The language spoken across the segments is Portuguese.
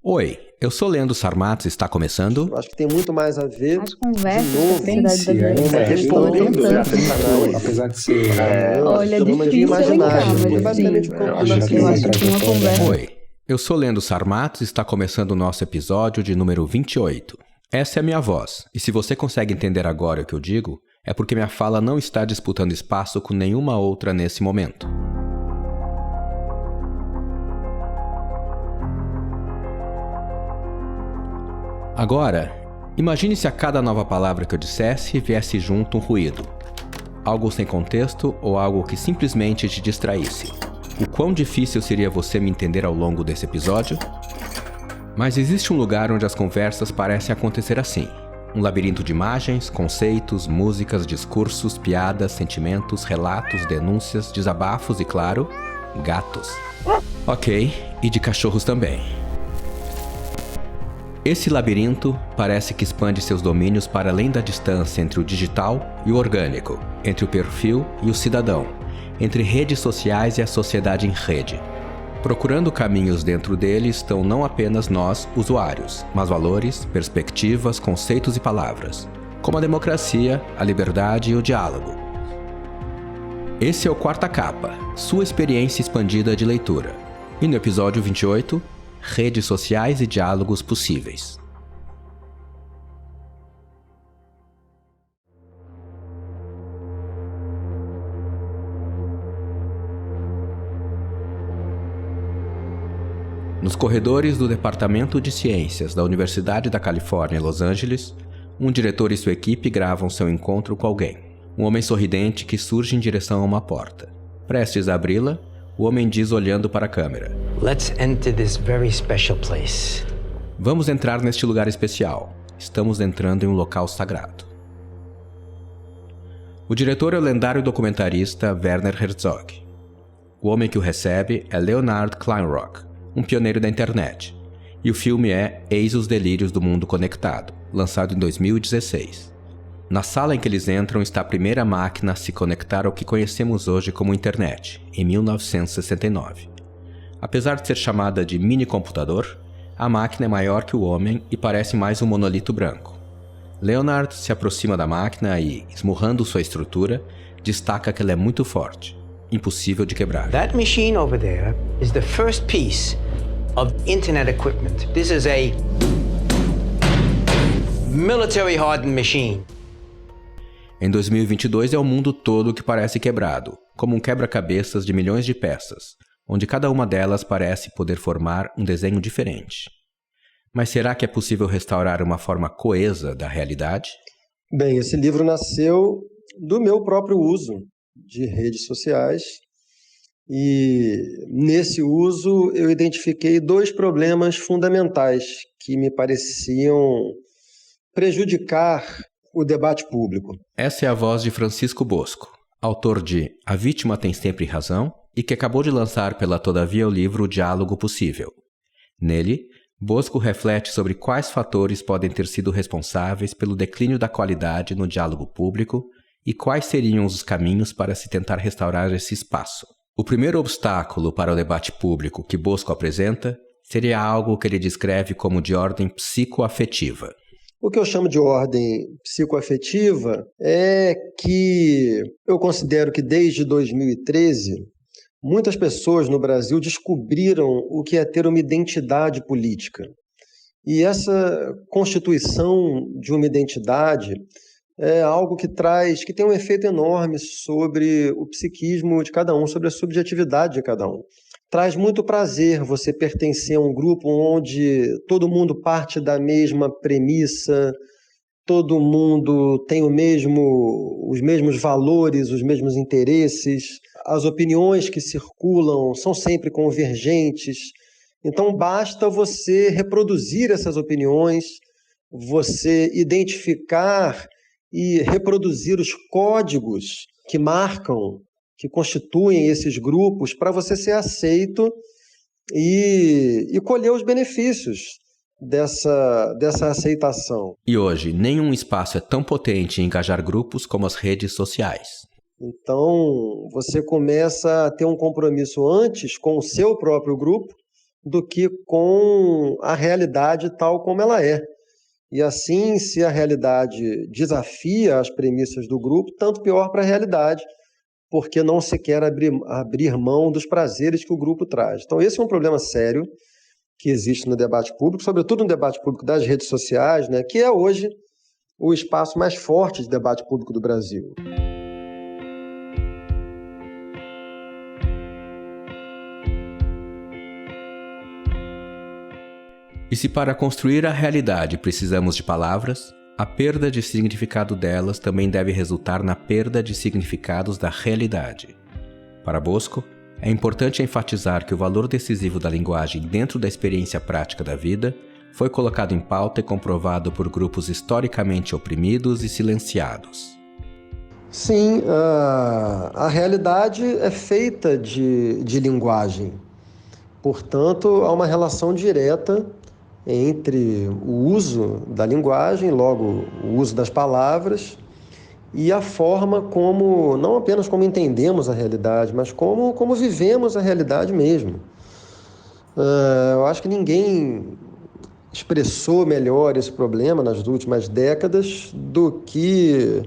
Oi, eu sou Leandro Sarmatos e está começando... Eu acho que tem muito mais a ver, as conversas de novo, da sociedade brasileira. respondendo apesar de ser... Olha, é chama de difícil imaginário, elencar, mas é basicamente assim, o campo eu acho que uma conversa... Oi, eu sou Leandro Sarmatos e está começando o nosso episódio de número 28. Essa é a minha voz, e se você consegue entender agora o que eu digo, é porque minha fala não está disputando espaço com nenhuma outra nesse momento. Agora, imagine se a cada nova palavra que eu dissesse viesse junto um ruído. Algo sem contexto ou algo que simplesmente te distraísse. O quão difícil seria você me entender ao longo desse episódio? Mas existe um lugar onde as conversas parecem acontecer assim. Um labirinto de imagens, conceitos, músicas, discursos, piadas, sentimentos, relatos, denúncias, desabafos e, claro, gatos. Ok, e de cachorros também. Esse labirinto parece que expande seus domínios para além da distância entre o digital e o orgânico, entre o perfil e o cidadão, entre redes sociais e a sociedade em rede. Procurando caminhos dentro dele estão não apenas nós, usuários, mas valores, perspectivas, conceitos e palavras, como a democracia, a liberdade e o diálogo. Esse é o Quarta Capa, sua experiência expandida de leitura. E no episódio 28, redes sociais e diálogos possíveis. Nos corredores do Departamento de Ciências da Universidade da Califórnia em Los Angeles, um diretor e sua equipe gravam seu encontro com alguém. Um homem sorridente que surge em direção a uma porta. Prestes a abri-la, o homem diz olhando para a câmera: Let's enter this very special place. Vamos entrar neste lugar especial. Estamos entrando em um local sagrado. O diretor é o lendário documentarista Werner Herzog. O homem que o recebe é Leonard Kleinrock, um pioneiro da internet. E o filme é Eis os Delírios do Mundo Conectado, lançado em 2016. Na sala em que eles entram está a primeira máquina a se conectar ao que conhecemos hoje como internet, em 1969. Apesar de ser chamada de mini-computador, a máquina é maior que o homem e parece mais um monolito branco. Leonard se aproxima da máquina e, esmurrando sua estrutura, destaca que ela é muito forte, impossível de quebrar. That machine over there is the first piece of internet equipment. This is a military hardened machine. Em 2022 é o mundo todo que parece quebrado, como um quebra-cabeças de milhões de peças, onde cada uma delas parece poder formar um desenho diferente. Mas será que é possível restaurar uma forma coesa da realidade? Bem, esse livro nasceu do meu próprio uso de redes sociais e nesse uso eu identifiquei dois problemas fundamentais que me pareciam prejudicar o debate público. Essa é a voz de Francisco Bosco, autor de A Vítima Tem Sempre Razão e que acabou de lançar pela Todavia o livro Diálogo Possível. Nele, Bosco reflete sobre quais fatores podem ter sido responsáveis pelo declínio da qualidade no diálogo público e quais seriam os caminhos para se tentar restaurar esse espaço. O primeiro obstáculo para o debate público que Bosco apresenta seria algo que ele descreve como de ordem psicoafetiva. O que eu chamo de ordem psicoafetiva é que eu considero que desde 2013, muitas pessoas no Brasil descobriram o que é ter uma identidade política. E essa constituição de uma identidade é algo que tem um efeito enorme sobre o psiquismo de cada um, sobre a subjetividade de cada um. Traz muito prazer você pertencer a um grupo onde todo mundo parte da mesma premissa, todo mundo tem os mesmos valores, os mesmos interesses, as opiniões que circulam são sempre convergentes. Então basta você reproduzir essas opiniões, você identificar e reproduzir os códigos que marcam, que constituem esses grupos para você ser aceito e colher os benefícios dessa aceitação. E hoje, nenhum espaço é tão potente em engajar grupos como as redes sociais. Então, você começa a ter um compromisso antes com o seu próprio grupo, do que com a realidade tal como ela é. E assim, se a realidade desafia as premissas do grupo, tanto pior para a realidade, porque não se quer abrir mão dos prazeres que o grupo traz. Então, esse é um problema sério que existe no debate público, sobretudo no debate público das redes sociais, né, que é hoje o espaço mais forte de debate público do Brasil. E se para construir a realidade precisamos de palavras, a perda de significado delas também deve resultar na perda de significados da realidade. Para Bosco, é importante enfatizar que o valor decisivo da linguagem dentro da experiência prática da vida foi colocado em pauta e comprovado por grupos historicamente oprimidos e silenciados. Sim, a realidade é feita de linguagem. Portanto, há uma relação direta entre o uso da linguagem, logo o uso das palavras, e a forma como, não apenas como entendemos a realidade, mas como vivemos a realidade mesmo. Eu acho que ninguém expressou melhor esse problema nas últimas décadas do que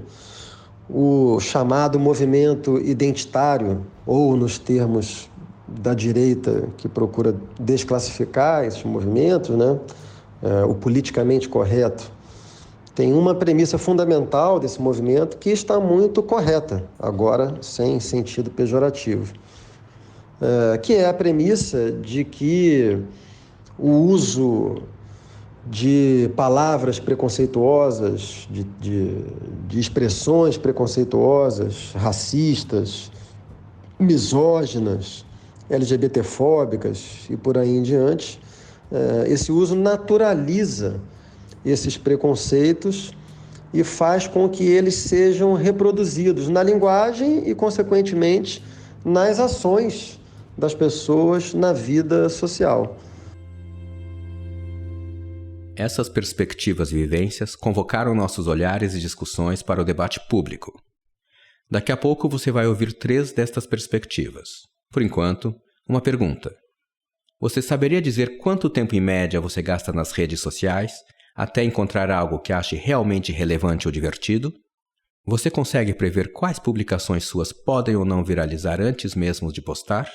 o chamado movimento identitário, ou nos termos da direita que procura desclassificar esses movimentos, né? O politicamente correto. Tem uma premissa fundamental desse movimento que está muito correta, agora sem sentido pejorativo, que é a premissa de que o uso de palavras preconceituosas, de expressões preconceituosas, racistas, misóginas, LGBTfóbicas e por aí em diante, esse uso naturaliza esses preconceitos e faz com que eles sejam reproduzidos na linguagem e, consequentemente, nas ações das pessoas na vida social. Essas perspectivas e vivências convocaram nossos olhares e discussões para o debate público. Daqui a pouco você vai ouvir 3 destas perspectivas. Por enquanto, uma pergunta. Você saberia dizer quanto tempo em média você gasta nas redes sociais até encontrar algo que ache realmente relevante ou divertido? Você consegue prever quais publicações suas podem ou não viralizar antes mesmo de postar?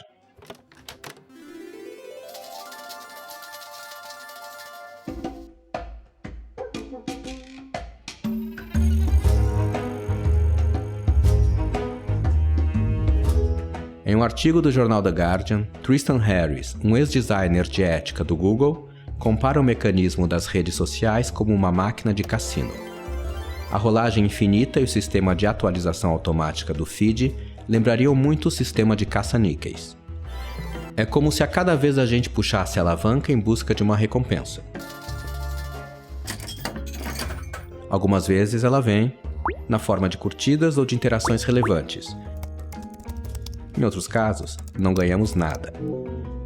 Em um artigo do jornal The Guardian, Tristan Harris, um ex-designer de ética do Google, compara o mecanismo das redes sociais como uma máquina de cassino. A rolagem infinita e o sistema de atualização automática do feed lembrariam muito o sistema de caça-níqueis. É como se a cada vez a gente puxasse a alavanca em busca de uma recompensa. Algumas vezes ela vem na forma de curtidas ou de interações relevantes. Em outros casos, não ganhamos nada.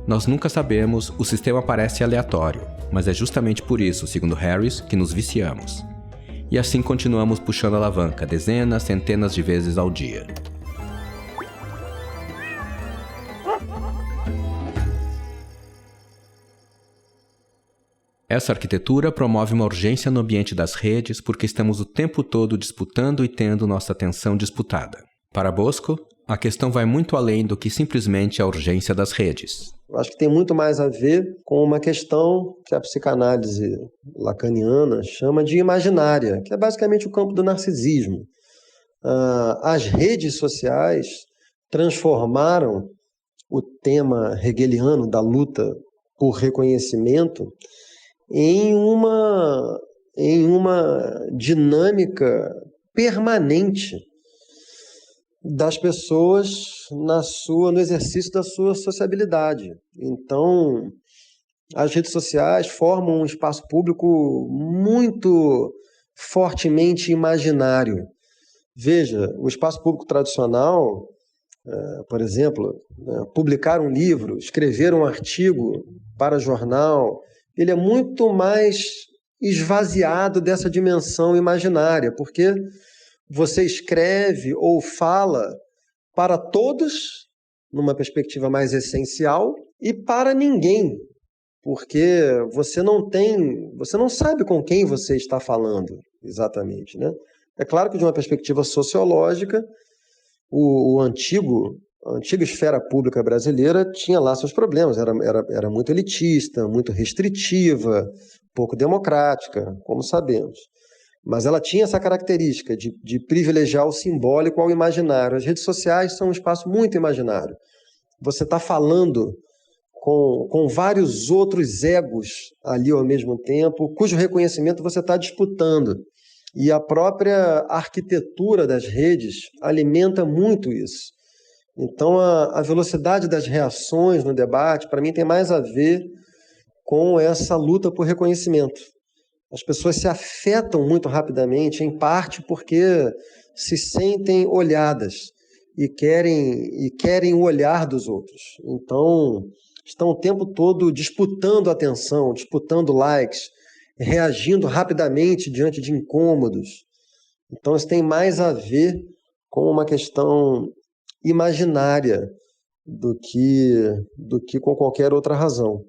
Nós nunca sabemos, o sistema parece aleatório, mas é justamente por isso, segundo Harris, que nos viciamos. E assim continuamos puxando a alavanca dezenas, centenas de vezes ao dia. Essa arquitetura promove uma urgência no ambiente das redes porque estamos o tempo todo disputando e tendo nossa atenção disputada. Para Bosco, a questão vai muito além do que simplesmente a urgência das redes. Acho que tem muito mais a ver com uma questão que a psicanálise lacaniana chama de imaginária, que é basicamente o campo do narcisismo. As redes sociais transformaram o tema hegeliano da luta por reconhecimento em uma dinâmica permanente das pessoas no exercício da sua sociabilidade. Então, as redes sociais formam um espaço público muito fortemente imaginário. Veja, o espaço público tradicional, por exemplo, publicar um livro, escrever um artigo para jornal, ele é muito mais esvaziado dessa dimensão imaginária, porque você escreve ou fala para todos, numa perspectiva mais essencial, e para ninguém, porque você não sabe com quem você está falando exatamente, né? É claro que de uma perspectiva sociológica, a antiga esfera pública brasileira tinha lá seus problemas, era muito elitista, muito restritiva, pouco democrática, como sabemos. Mas ela tinha essa característica de privilegiar o simbólico ao imaginário. As redes sociais são um espaço muito imaginário. Você está falando com vários outros egos ali ao mesmo tempo, cujo reconhecimento você está disputando. E a própria arquitetura das redes alimenta muito isso. Então, a velocidade das reações no debate, para mim, tem mais a ver com essa luta por reconhecimento. As pessoas se afetam muito rapidamente, em parte porque se sentem olhadas e querem o olhar dos outros. Então, estão o tempo todo disputando atenção, disputando likes, reagindo rapidamente diante de incômodos. Então, isso tem mais a ver com uma questão imaginária do que com qualquer outra razão.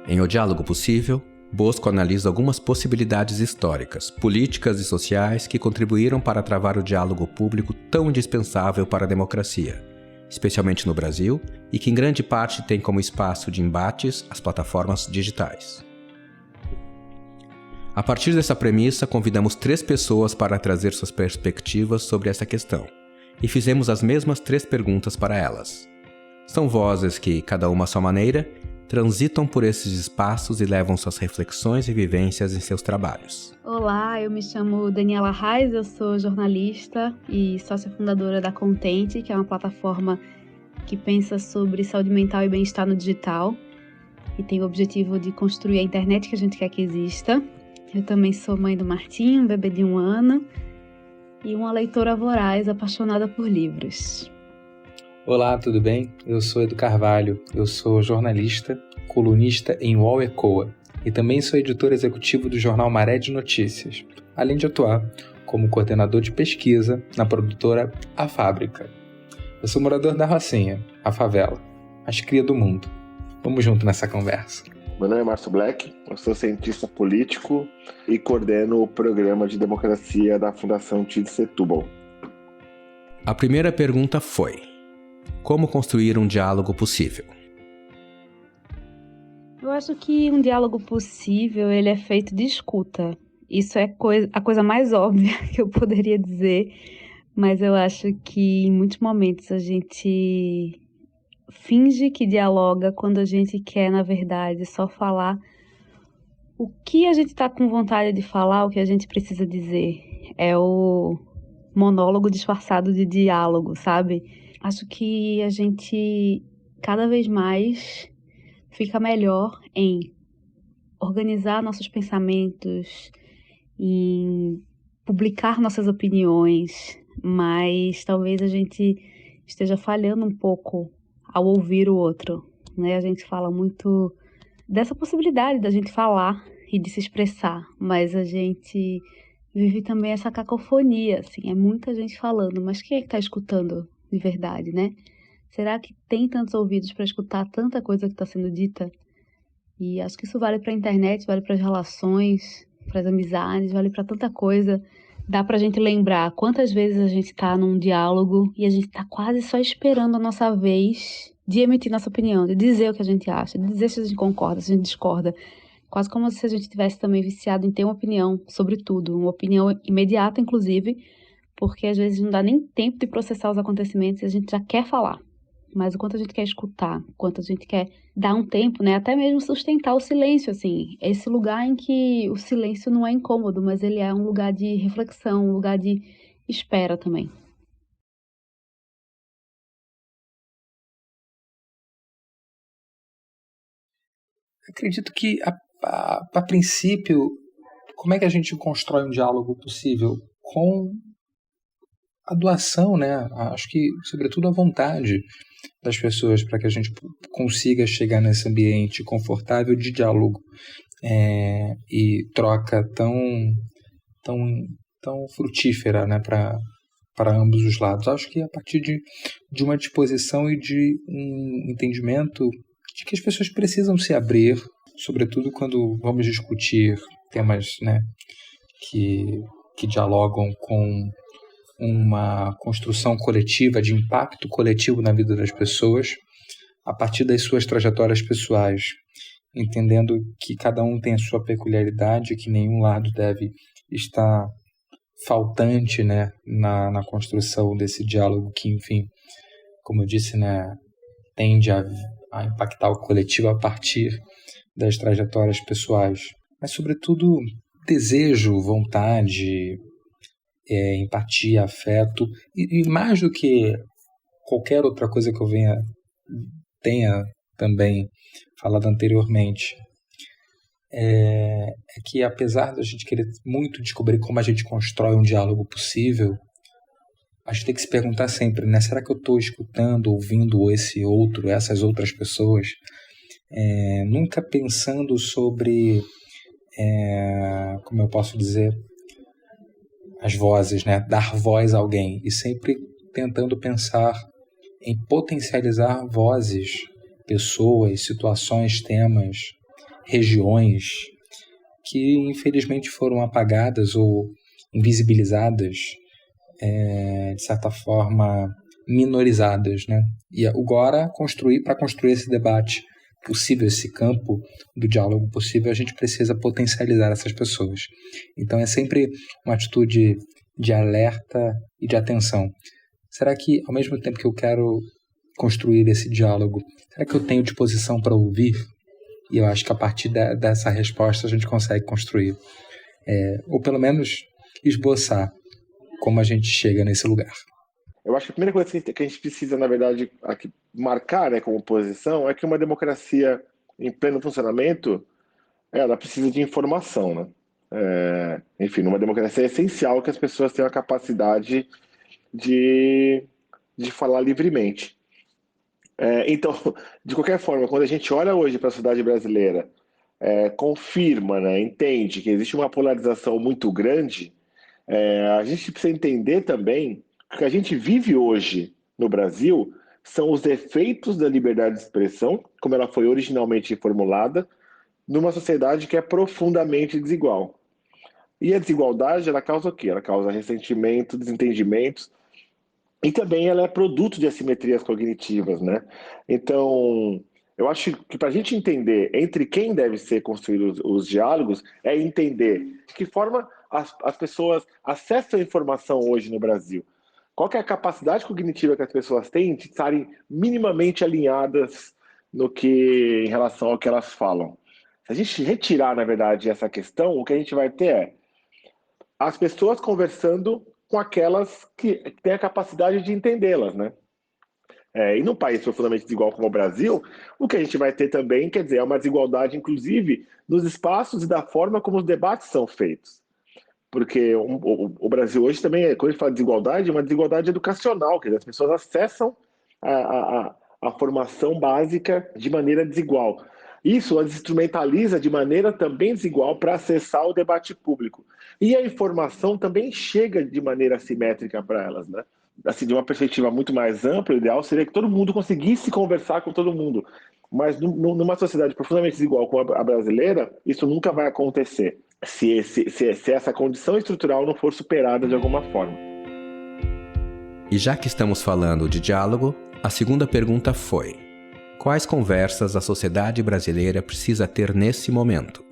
Em O Diálogo Possível, Bosco analisa algumas possibilidades históricas, políticas e sociais que contribuíram para travar o diálogo público tão indispensável para a democracia, especialmente no Brasil, e que em grande parte tem como espaço de embates as plataformas digitais. A partir dessa premissa, convidamos 3 pessoas para trazer suas perspectivas sobre essa questão, e fizemos as mesmas 3 perguntas para elas. São vozes que, cada uma à sua maneira, transitam por esses espaços e levam suas reflexões e vivências em seus trabalhos. Olá, eu me chamo Daniela Reis, eu sou jornalista e sócia fundadora da Contente, que é uma plataforma que pensa sobre saúde mental e bem-estar no digital e tem o objetivo de construir a internet que a gente quer que exista. Eu também sou mãe do Martim, um bebê de 1 ano, e uma leitora voraz apaixonada por livros. Olá, tudo bem? Eu sou Edu Carvalho, eu sou jornalista, colunista em UOL ECOA e também sou editor executivo do jornal Maré de Notícias, além de atuar como coordenador de pesquisa na produtora A Fábrica. Eu sou morador da Rocinha, a favela, mas cria do mundo. Vamos junto nessa conversa. Meu nome é Márcio Black, eu sou cientista político e coordeno o programa de democracia da Fundação Tid Setúbal. A primeira pergunta foi: como construir um diálogo possível? Eu acho que um diálogo possível, ele é feito de escuta. Isso é a coisa mais óbvia que eu poderia dizer, mas eu acho que em muitos momentos a gente finge que dialoga quando a gente quer, na verdade, só falar o que a gente está com vontade de falar, o que a gente precisa dizer. É o monólogo disfarçado de diálogo, sabe? Acho que a gente cada vez mais fica melhor em organizar nossos pensamentos, em publicar nossas opiniões, mas talvez a gente esteja falhando um pouco ao ouvir o outro, né? A gente fala muito dessa possibilidade da gente falar e de se expressar, mas a gente vive também essa cacofonia, assim, é muita gente falando, mas quem é que está escutando de verdade, né? Será que tem tantos ouvidos para escutar tanta coisa que está sendo dita? E acho que isso vale para a internet, vale para as relações, para as amizades, vale para tanta coisa. Dá para a gente lembrar quantas vezes a gente está num diálogo e a gente está quase só esperando a nossa vez de emitir nossa opinião, de dizer o que a gente acha, de dizer se a gente concorda, se a gente discorda. Quase como se a gente tivesse também viciado em ter uma opinião sobre tudo, uma opinião imediata, inclusive, porque às vezes não dá nem tempo de processar os acontecimentos e a gente já quer falar. Mas o quanto a gente quer escutar, o quanto a gente quer dar um tempo, né? Até mesmo sustentar o silêncio, assim. Esse lugar em que o silêncio não é incômodo, mas ele é um lugar de reflexão, um lugar de espera também. Acredito que, a princípio, como é que a gente constrói um diálogo possível? Com a doação, né? Acho que, sobretudo, a vontade das pessoas para que a gente consiga chegar nesse ambiente confortável de diálogo e troca tão frutífera, né? Para para ambos os lados. Acho que a partir de uma disposição e de um entendimento de que as pessoas precisam se abrir, sobretudo quando vamos discutir temas, né, que dialogam com uma construção coletiva, de impacto coletivo na vida das pessoas, a partir das suas trajetórias pessoais, entendendo que cada um tem a sua peculiaridade, que nenhum lado deve estar faltante, né, na construção desse diálogo que, enfim, como eu disse, né, tende a impactar o coletivo a partir das trajetórias pessoais. Mas, sobretudo, desejo, vontade, empatia, afeto, e mais do que qualquer outra coisa que eu tenha também falado anteriormente, é que apesar da gente querer muito descobrir como a gente constrói um diálogo possível, a gente tem que se perguntar sempre, né? Será que eu estou escutando, ouvindo essas outras pessoas? Nunca pensando sobre, como eu posso dizer, as vozes, né? Dar voz a alguém, e sempre tentando pensar em potencializar vozes, pessoas, situações, temas, regiões que infelizmente foram apagadas ou invisibilizadas, de certa forma minorizadas, né? E agora, para construir esse debate possível, esse campo do diálogo possível, a gente precisa potencializar essas pessoas. Então é sempre uma atitude de alerta e de atenção. Será que, ao mesmo tempo que eu quero construir esse diálogo, será que eu tenho disposição para ouvir? E eu acho que a partir dessa resposta a gente consegue construir, ou pelo menos esboçar como a gente chega nesse lugar. Eu acho que a primeira coisa que a gente precisa, na verdade, aqui marcar, né, como posição é que uma democracia em pleno funcionamento, ela precisa de informação, né? Enfim, numa democracia é essencial que as pessoas tenham a capacidade de falar livremente. Então, de qualquer forma, quando a gente olha hoje para a sociedade brasileira, confirma, né, entende que existe uma polarização muito grande, a gente precisa entender também que o que a gente vive hoje no Brasil são os efeitos da liberdade de expressão, como ela foi originalmente formulada, numa sociedade que é profundamente desigual. E a desigualdade, ela causa o quê? Ela causa ressentimento, desentendimentos, e também ela é produto de assimetrias cognitivas, né? Então, eu acho que para a gente entender entre quem deve ser construídos os diálogos, é entender de que forma as pessoas acessam a informação hoje no Brasil. Qual que é a capacidade cognitiva que as pessoas têm de estarem minimamente alinhadas em relação ao que elas falam. Se a gente retirar, na verdade, essa questão, o que a gente vai ter é as pessoas conversando com aquelas que têm a capacidade de entendê-las, né? E num país profundamente desigual como o Brasil, o que a gente vai ter também, quer dizer, é uma desigualdade, inclusive, nos espaços e da forma como os debates são feitos. Porque o Brasil hoje também, quando a gente fala de desigualdade, é uma desigualdade educacional, quer dizer, as pessoas acessam a formação básica de maneira desigual. Isso as instrumentaliza de maneira também desigual para acessar o debate público. E a informação também chega de maneira assimétrica para elas, né? Assim, de uma perspectiva muito mais ampla, o ideal seria que todo mundo conseguisse conversar com todo mundo. Mas numa sociedade profundamente desigual como a brasileira, isso nunca vai acontecer se essa condição estrutural não for superada de alguma forma. E já que estamos falando de diálogo, a segunda pergunta foi: quais conversas a sociedade brasileira precisa ter nesse momento?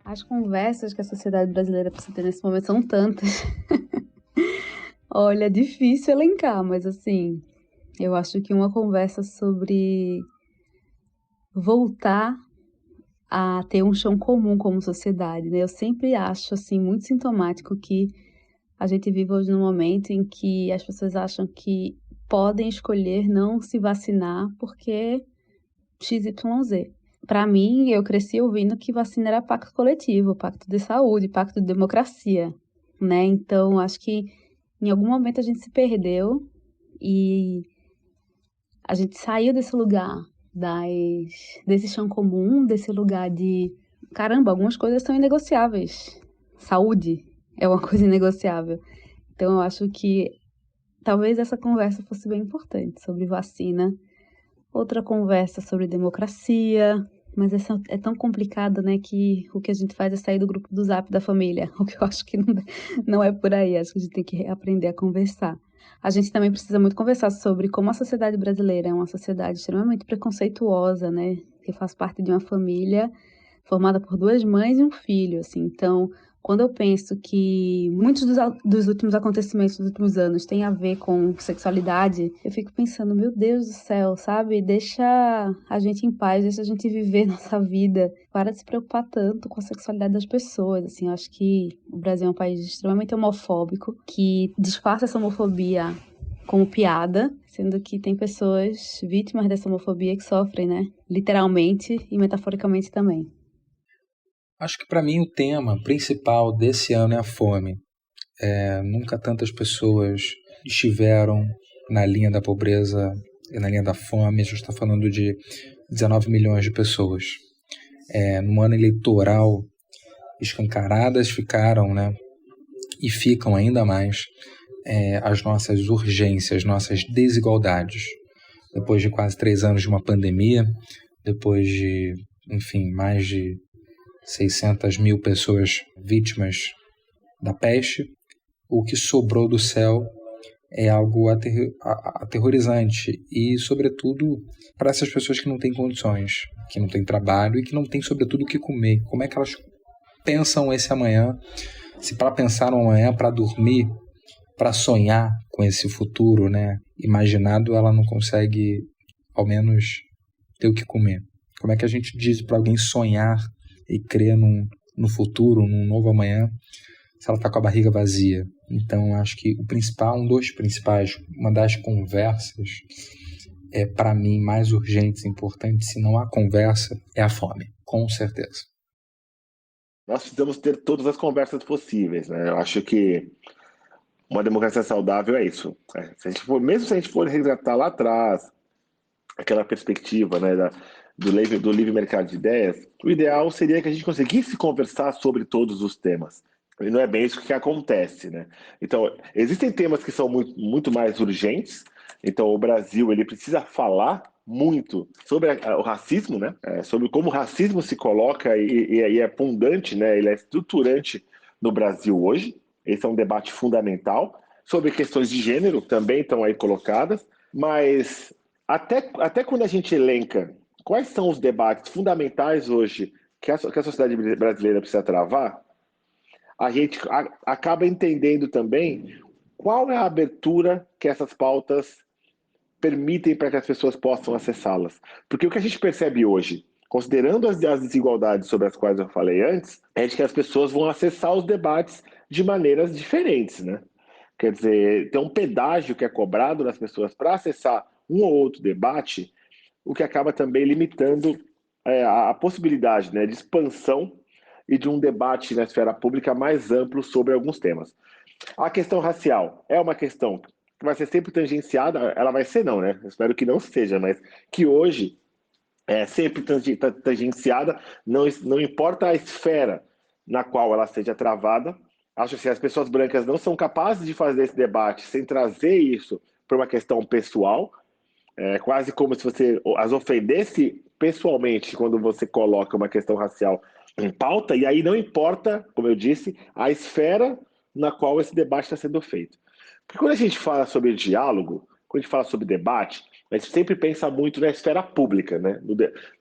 As conversas que a sociedade brasileira precisa ter nesse momento são tantas. Olha, é difícil elencar, mas assim, eu acho que uma conversa sobre voltar a ter um chão comum como sociedade, né? Eu sempre acho, assim, muito sintomático que a gente vive hoje num momento em que as pessoas acham que podem escolher não se vacinar porque XYZ. Para mim, eu cresci ouvindo que vacina era pacto coletivo, pacto de saúde, pacto de democracia, né? Então, acho que em algum momento a gente se perdeu e a gente saiu desse lugar, desse chão comum, desse lugar de, caramba, algumas coisas são inegociáveis. Saúde, é uma coisa inegociável. Então eu acho que talvez essa conversa fosse bem importante sobre vacina, outra conversa sobre democracia, mas essa é tão complicado, né, que o que a gente faz é sair do grupo do Zap da família, o que eu acho que não é por aí, acho que a gente tem que aprender a conversar. A gente também precisa muito conversar sobre como a sociedade brasileira é uma sociedade extremamente preconceituosa, né, que faz parte de uma família formada por 2 mães e um filho, assim. Então, quando eu penso que muitos dos últimos acontecimentos dos últimos anos têm a ver com sexualidade, eu fico pensando, meu Deus do céu, sabe? Deixa a gente em paz, deixa a gente viver nossa vida. Para de se preocupar tanto com a sexualidade das pessoas, assim. Eu acho que o Brasil é um país extremamente homofóbico, que disfarça essa homofobia como piada, sendo que tem pessoas vítimas dessa homofobia que sofrem, né? Literalmente e metaforicamente também. Acho que para mim o tema principal desse ano é a fome. Nunca tantas pessoas estiveram na linha da pobreza e na linha da fome. A gente está falando de 19 milhões de pessoas. No ano eleitoral, escancaradas ficaram, né? E ficam ainda mais as nossas urgências, nossas desigualdades. Depois de quase 3 anos de uma pandemia, depois de, enfim, mais de 600 mil pessoas vítimas da peste, o que sobrou do céu é algo aterrorizante e, sobretudo, para essas pessoas que não têm condições, que não têm trabalho e que não têm, sobretudo, o que comer. Como é que elas pensam esse amanhã? Se para pensar no amanhã, para dormir, para sonhar com esse futuro, né, imaginado, ela não consegue, ao menos, ter o que comer. Como é que a gente diz para alguém sonhar e crer no futuro, num novo amanhã, se ela está com a barriga vazia? Então, acho que uma das conversas, para mim, mais urgentes e importantes, se não há conversa, é a fome, com certeza. Nós precisamos ter todas as conversas possíveis, né? Eu acho que uma democracia saudável é isso. Mesmo se a gente for resgatar lá atrás, aquela perspectiva, né, do livre mercado de ideias, o ideal seria que a gente conseguisse conversar sobre todos os temas. E não é bem isso que acontece, né? Então, existem temas que são muito, muito mais urgentes. Então, o Brasil ele precisa falar muito sobre o racismo, né? Sobre como o racismo se coloca e é pundante, né? Ele é estruturante no Brasil hoje. Esse é um debate fundamental. Sobre questões de gênero também estão aí colocadas, mas até quando a gente elenca quais são os debates fundamentais hoje que a sociedade brasileira precisa travar, a gente acaba entendendo também qual é a abertura que essas pautas permitem para que as pessoas possam acessá-las. Porque o que a gente percebe hoje, considerando as desigualdades sobre as quais eu falei antes, é de que as pessoas vão acessar os debates de maneiras diferentes, né? Quer dizer, tem um pedágio que é cobrado das pessoas para acessar um ou outro debate, o que acaba também limitando a possibilidade, né, de expansão e de um debate na esfera pública mais amplo sobre alguns temas. A questão racial é uma questão que vai ser sempre tangenciada, ela vai ser não, né? Eu espero que não seja, mas que hoje é sempre tangenciada, não importa a esfera na qual ela seja travada. Acho que as pessoas brancas não são capazes de fazer esse debate sem trazer isso para uma questão pessoal, quase como se você as ofendesse pessoalmente quando você coloca uma questão racial em pauta, e aí não importa, como eu disse, a esfera na qual esse debate está sendo feito. Porque quando a gente fala sobre diálogo, quando a gente fala sobre debate, a gente sempre pensa muito na esfera pública, né?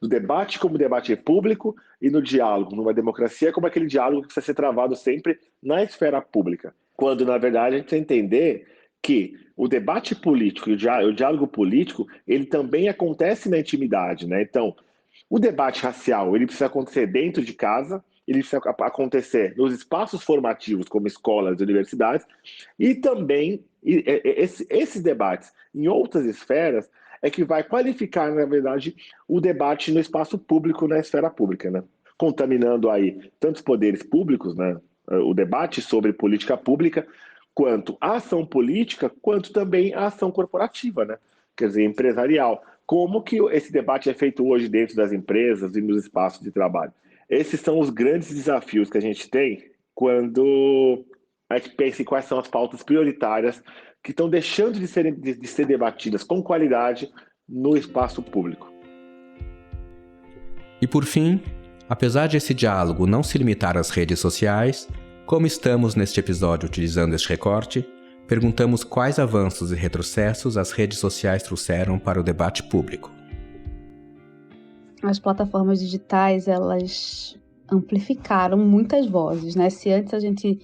No debate como debate público e no diálogo, numa democracia, como aquele diálogo que precisa ser travado sempre na esfera pública. Quando, na verdade, a gente precisa entender que o debate político e o diálogo político, ele também acontece na intimidade, né? Então, o debate racial, ele precisa acontecer dentro de casa, ele precisa acontecer nos espaços formativos, como escolas e universidades, e também esses debates em outras esferas é que vai qualificar, na verdade, o debate no espaço público, na esfera pública, né? Contaminando aí tantos poderes públicos, né? O debate sobre política pública, quanto a ação política, quanto também a ação corporativa, né? Quer dizer, empresarial. Como que esse debate é feito hoje dentro das empresas e nos espaços de trabalho? Esses são os grandes desafios que a gente tem quando a gente pense em quais são as pautas prioritárias que estão deixando de ser debatidas com qualidade no espaço público. E por fim, apesar de esse diálogo não se limitar às redes sociais, como estamos neste episódio utilizando este recorte, perguntamos quais avanços e retrocessos as redes sociais trouxeram para o debate público. As plataformas digitais, elas amplificaram muitas vozes, né? Se antes a gente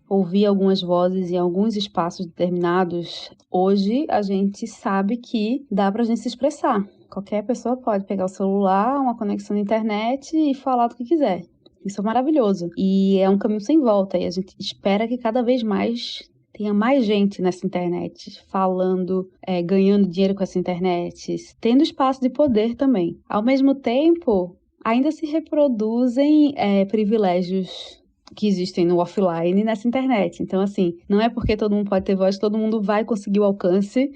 ouvia algumas vozes em alguns espaços determinados, hoje a gente sabe que dá pra gente se expressar. Qualquer pessoa pode pegar o celular, uma conexão na internet e falar do que quiser. Isso é maravilhoso. E é um caminho sem volta. E a gente espera que cada vez mais tenha mais gente nessa internet, falando, ganhando dinheiro com essa internet, tendo espaço de poder também. Ao mesmo tempo, ainda se reproduzem privilégios que existem no offline e nessa internet. Então, assim, não é porque todo mundo pode ter voz, todo mundo vai conseguir o alcance,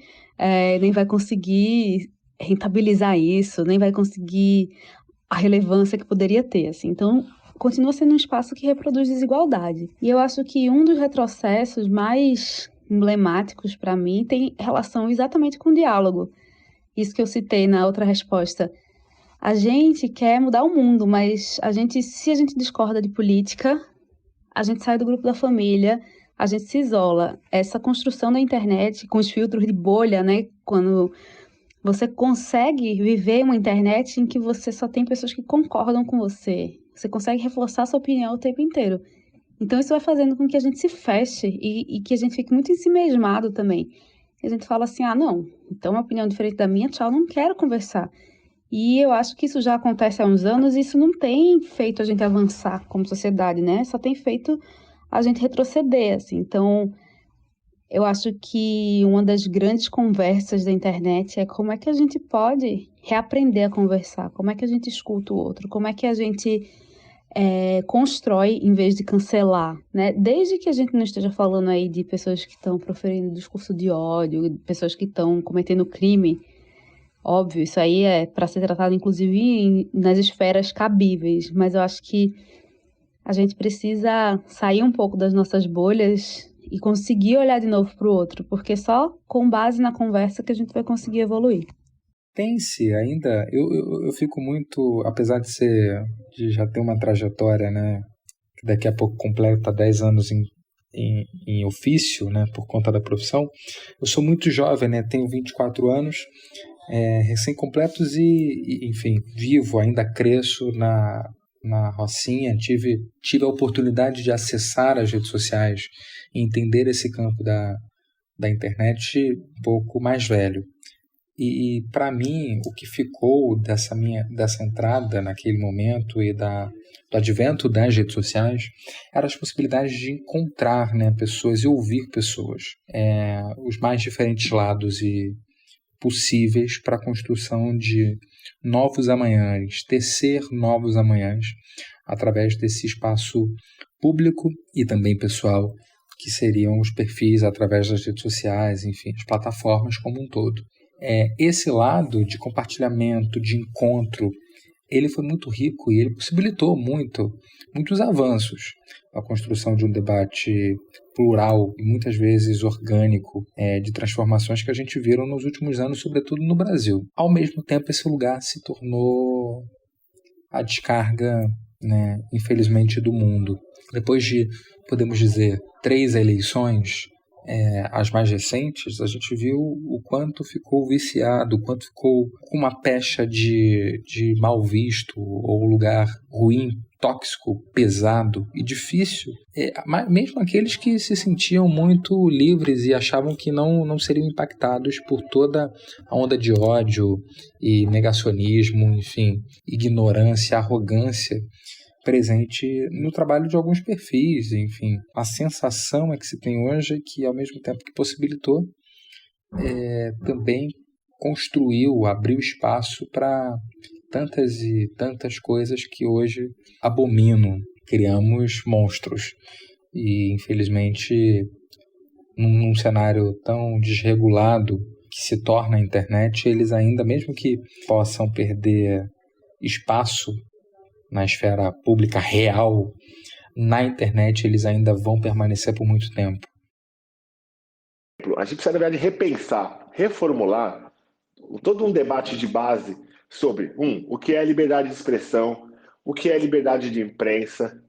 nem vai conseguir rentabilizar isso, nem vai conseguir a relevância que poderia ter, assim. Então, continua sendo um espaço que reproduz desigualdade. E eu acho que um dos retrocessos mais emblemáticos para mim tem relação exatamente com o diálogo. Isso que eu citei na outra resposta. A gente quer mudar o mundo, mas se a gente discorda de política, a gente sai do grupo da família, a gente se isola. Essa construção da internet com os filtros de bolha, né? Quando você consegue viver uma internet em que você só tem pessoas que concordam com você. Você consegue reforçar sua opinião o tempo inteiro. Então, isso vai fazendo com que a gente se feche e que a gente fique muito ensimesmado também. E a gente fala assim, não, então uma opinião diferente da minha, tchau, não quero conversar. E eu acho que isso já acontece há uns anos e isso não tem feito a gente avançar como sociedade, né? Só tem feito a gente retroceder, assim. Então, eu acho que uma das grandes conversas da internet é como é que a gente pode reaprender a conversar, como é que a gente escuta o outro, como é que a gente constrói em vez de cancelar, né? Desde que a gente não esteja falando aí de pessoas que estão proferindo discurso de ódio, de pessoas que estão cometendo crime, óbvio, isso aí é para ser tratado inclusive nas esferas cabíveis, mas eu acho que a gente precisa sair um pouco das nossas bolhas e conseguir olhar de novo para o outro, porque só com base na conversa que a gente vai conseguir evoluir. Tem-se ainda, eu fico muito, apesar de já ter uma trajetória, né, que daqui a pouco completa 10 anos em ofício, né, por conta da profissão, eu sou muito jovem, né, tenho 24 anos, recém-completos e, enfim, vivo, ainda cresço na Rocinha, tive a oportunidade de acessar as redes sociais e entender esse campo da internet um pouco mais velho. E para mim, o que ficou dessa entrada naquele momento e do advento das redes sociais eram as possibilidades de encontrar, né, pessoas e ouvir pessoas, os mais diferentes lados possíveis para a construção de novos amanhãs, tecer novos amanhãs através desse espaço público e também pessoal, que seriam os perfis através das redes sociais, enfim, as plataformas como um todo. Esse lado de compartilhamento, de encontro, ele foi muito rico e ele possibilitou muitos avanços. A construção de um debate plural e muitas vezes orgânico, de transformações que a gente viu nos últimos anos, sobretudo no Brasil. Ao mesmo tempo, esse lugar se tornou a descarga, né, infelizmente, do mundo. Depois de, podemos dizer, 3 eleições, as mais recentes, a gente viu o quanto ficou viciado, o quanto ficou com uma pecha de mal visto, ou lugar ruim, tóxico, pesado e difícil. Mesmo aqueles que se sentiam muito livres e achavam que não seriam impactados por toda a onda de ódio e negacionismo, enfim, ignorância, arrogância presente no trabalho de alguns perfis, enfim. A sensação que se tem hoje é que, ao mesmo tempo que possibilitou, também construiu, abriu espaço para tantas e tantas coisas que hoje abomino. Criamos monstros. E, infelizmente, num cenário tão desregulado que se torna a internet, eles ainda, mesmo que possam perder espaço na esfera pública real, na internet eles ainda vão permanecer por muito tempo? A gente precisa, na verdade, repensar, reformular todo um debate de base sobre, o que é liberdade de expressão, o que é liberdade de imprensa,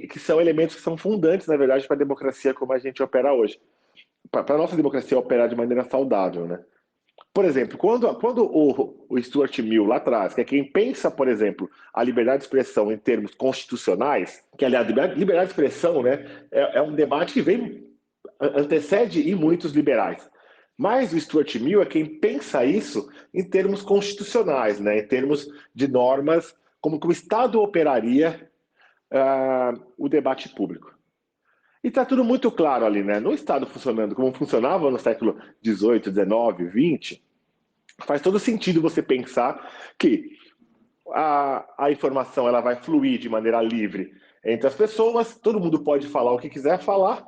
que são elementos que são fundantes, na verdade, para a democracia como a gente opera hoje. Para a nossa democracia operar de maneira saudável, né? Por exemplo, quando o Stuart Mill, lá atrás, que é quem pensa, por exemplo, a liberdade de expressão em termos constitucionais, que, aliás, liberdade de expressão, né, é um debate que antecede em muitos liberais. Mas o Stuart Mill é quem pensa isso em termos constitucionais, né, em termos de normas, como que o Estado operaria o debate público. E está tudo muito claro ali, né? No Estado funcionando como funcionava no século XVIII, XIX, XX, faz todo sentido você pensar que a informação ela vai fluir de maneira livre entre as pessoas, todo mundo pode falar o que quiser falar,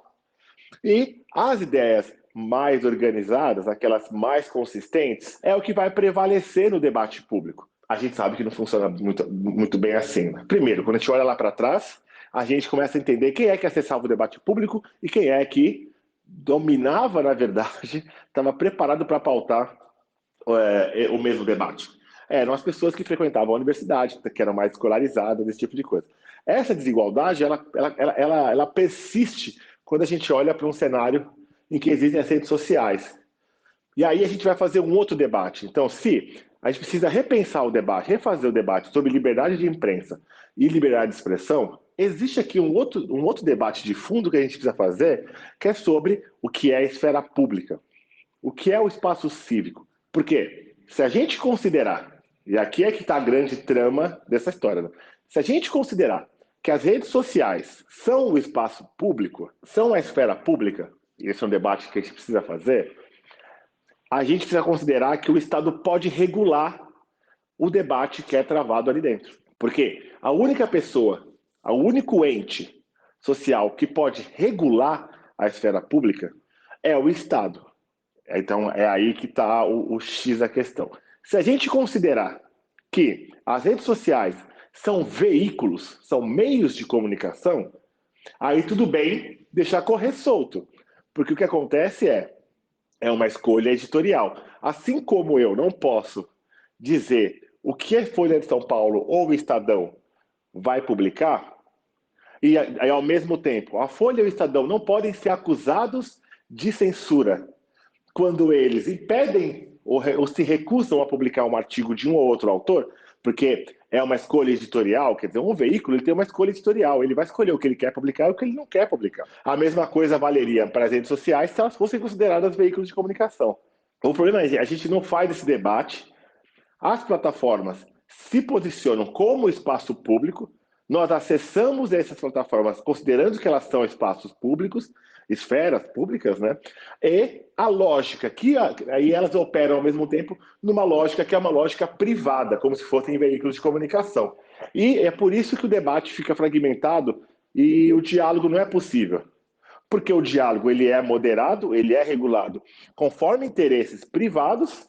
e as ideias mais organizadas, aquelas mais consistentes, é o que vai prevalecer no debate público. A gente sabe que não funciona muito bem assim. Primeiro, quando a gente olha lá para trás, a gente começa a entender quem é que acessava o debate público e quem é que dominava, na verdade, estava preparado para pautar o mesmo debate. Eram as pessoas que frequentavam a universidade, que eram mais escolarizadas, esse tipo de coisa. Essa desigualdade, ela persiste quando a gente olha para um cenário em que existem as redes sociais. E aí a gente vai fazer um outro debate. Então, se a gente precisa repensar o debate, refazer o debate sobre liberdade de imprensa e liberdade de expressão, existe aqui um outro debate de fundo que a gente precisa fazer, que é sobre o que é a esfera pública, o que é o espaço cívico. Porque se a gente considerar, e aqui é que está a grande trama dessa história, né? Se a gente considerar que as redes sociais são o espaço público, são a esfera pública, e esse é um debate que a gente precisa fazer, a gente precisa considerar que o Estado pode regular o debate que é travado ali dentro. Porque a única pessoa, o único ente social que pode regular a esfera pública é o Estado. Então, é aí que está o X da questão. Se a gente considerar que as redes sociais são veículos, são meios de comunicação, aí tudo bem deixar correr solto. Porque o que acontece é uma escolha editorial. Assim como eu não posso dizer o que a Folha de São Paulo ou o Estadão vai publicar, e ao mesmo tempo, a Folha e o Estadão não podem ser acusados de censura quando eles impedem ou se recusam a publicar um artigo de um ou outro autor, porque é uma escolha editorial, quer dizer, um veículo ele tem uma escolha editorial, ele vai escolher o que ele quer publicar e o que ele não quer publicar. A mesma coisa valeria para as redes sociais se elas fossem consideradas veículos de comunicação. O problema é que a gente não faz esse debate, as plataformas se posicionam como espaço público, nós acessamos essas plataformas considerando que elas são espaços públicos, esferas públicas, né? E a lógica que aí elas operam ao mesmo tempo numa lógica que é uma lógica privada, como se fossem veículos de comunicação. E é por isso que o debate fica fragmentado e o diálogo não é possível. Porque o diálogo ele é moderado, ele é regulado conforme interesses privados,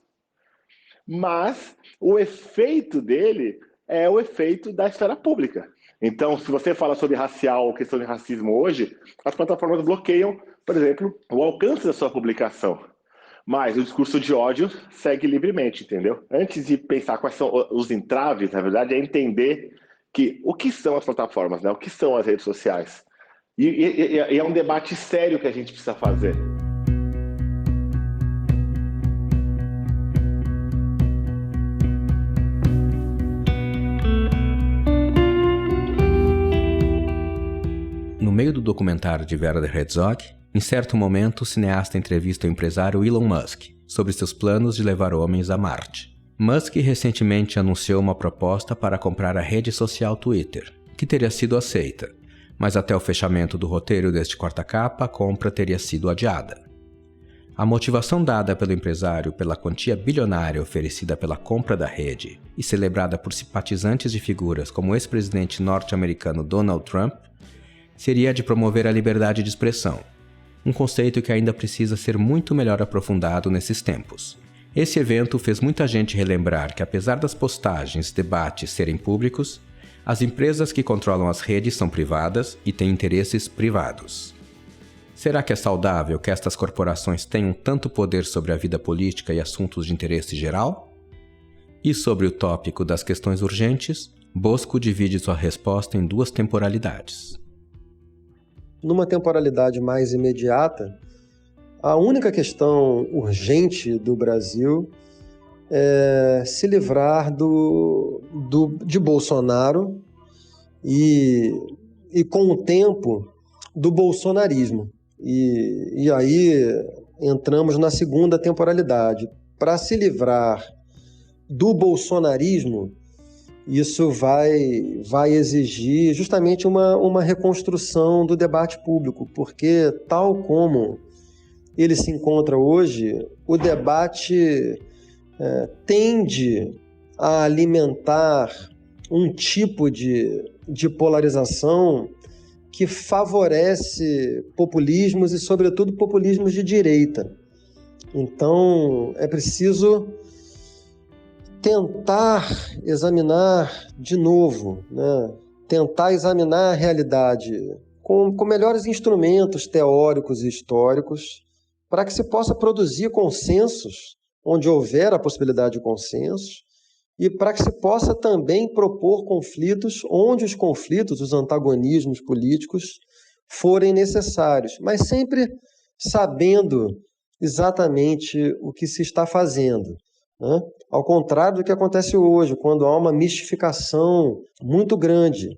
mas o efeito dele é o efeito da esfera pública. Então, se você fala sobre racial ou questão de racismo hoje, as plataformas bloqueiam, por exemplo, o alcance da sua publicação. Mas o discurso de ódio segue livremente, entendeu? Antes de pensar quais são os entraves, na verdade, é entender o que são as plataformas, né? O que são as redes sociais. E é um debate sério que a gente precisa fazer. No meio do documentário de Werner Herzog, em certo momento o cineasta entrevista o empresário Elon Musk sobre seus planos de levar homens a Marte. Musk recentemente anunciou uma proposta para comprar a rede social Twitter, que teria sido aceita, mas até o fechamento do roteiro deste quarta-capa, a compra teria sido adiada. A motivação dada pelo empresário pela quantia bilionária oferecida pela compra da rede e celebrada por simpatizantes de figuras como o ex-presidente norte-americano Donald Trump seria a de promover a liberdade de expressão, um conceito que ainda precisa ser muito melhor aprofundado nesses tempos. Esse evento fez muita gente relembrar que, apesar das postagens e debates serem públicos, As empresas que controlam as redes são privadas e têm interesses privados. Será que é saudável que estas corporações tenham tanto poder sobre a vida política e assuntos de interesse geral? E sobre o tópico das questões urgentes, Bosco divide sua resposta em 2 temporalidades. Numa temporalidade mais imediata, a única questão urgente do Brasil é se livrar de Bolsonaro e com o tempo, do bolsonarismo. E aí entramos na segunda temporalidade. Para se livrar do bolsonarismo, isso vai exigir justamente uma reconstrução do debate público, porque tal como ele se encontra hoje, o debate tende a alimentar um tipo de polarização que favorece populismos e, sobretudo, populismos de direita. Então, é preciso tentar examinar de novo, tentar examinar a realidade com melhores instrumentos teóricos e históricos para que se possa produzir consensos onde houver a possibilidade de consenso e para que se possa também propor conflitos onde os conflitos, os antagonismos políticos forem necessários, mas sempre sabendo exatamente o que se está fazendo. Ao contrário do que acontece hoje, quando há uma mistificação muito grande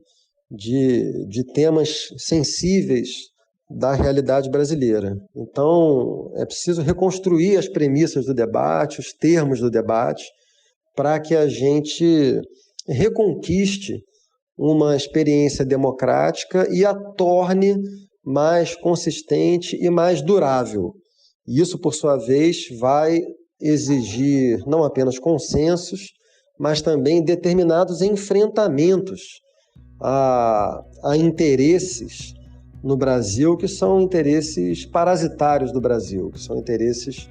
de temas sensíveis da realidade brasileira. Então, é preciso reconstruir as premissas do debate, os termos do debate, para que a gente reconquiste uma experiência democrática e a torne mais consistente e mais durável. Isso, por sua vez, vai exigir não apenas consensos, mas também determinados enfrentamentos a interesses no Brasil que são interesses parasitários do Brasil, que são interesses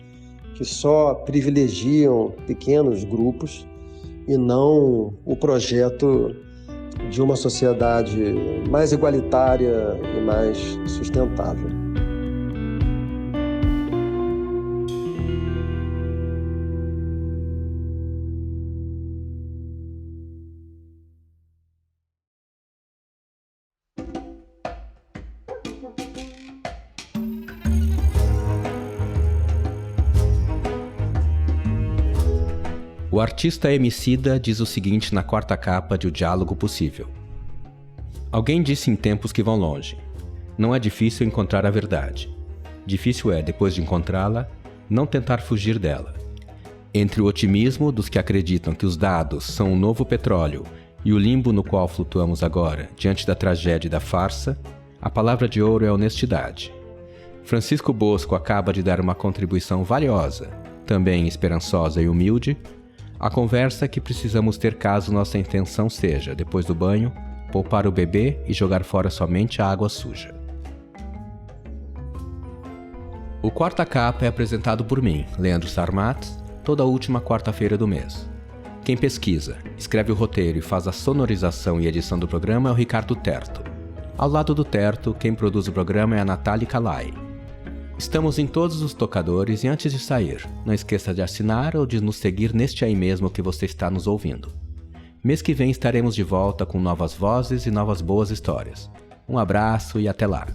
que só privilegiam pequenos grupos e não o projeto de uma sociedade mais igualitária e mais sustentável. O artista Emicida diz o seguinte na 4ª capa de O Diálogo Possível. Alguém disse em tempos que vão longe: não é difícil encontrar a verdade. Difícil é, depois de encontrá-la, não tentar fugir dela. Entre o otimismo dos que acreditam que os dados são o novo petróleo e o limbo no qual flutuamos agora, diante da tragédia e da farsa, a palavra de ouro é a honestidade. Francisco Bosco acaba de dar uma contribuição valiosa, também esperançosa e humilde, a conversa que precisamos ter caso nossa intenção seja, depois do banho, poupar o bebê e jogar fora somente a água suja. O 4ª capa é apresentado por mim, Leandro Sarmat, toda a última quarta-feira do mês. Quem pesquisa, escreve o roteiro e faz a sonorização e edição do programa é o Ricardo Terto. Ao lado do Terto, quem produz o programa é a Natália Calai. Estamos em todos os tocadores e antes de sair, não esqueça de assinar ou de nos seguir neste aí mesmo que você está nos ouvindo. Mês que vem estaremos de volta com novas vozes e novas boas histórias. Um abraço e até lá!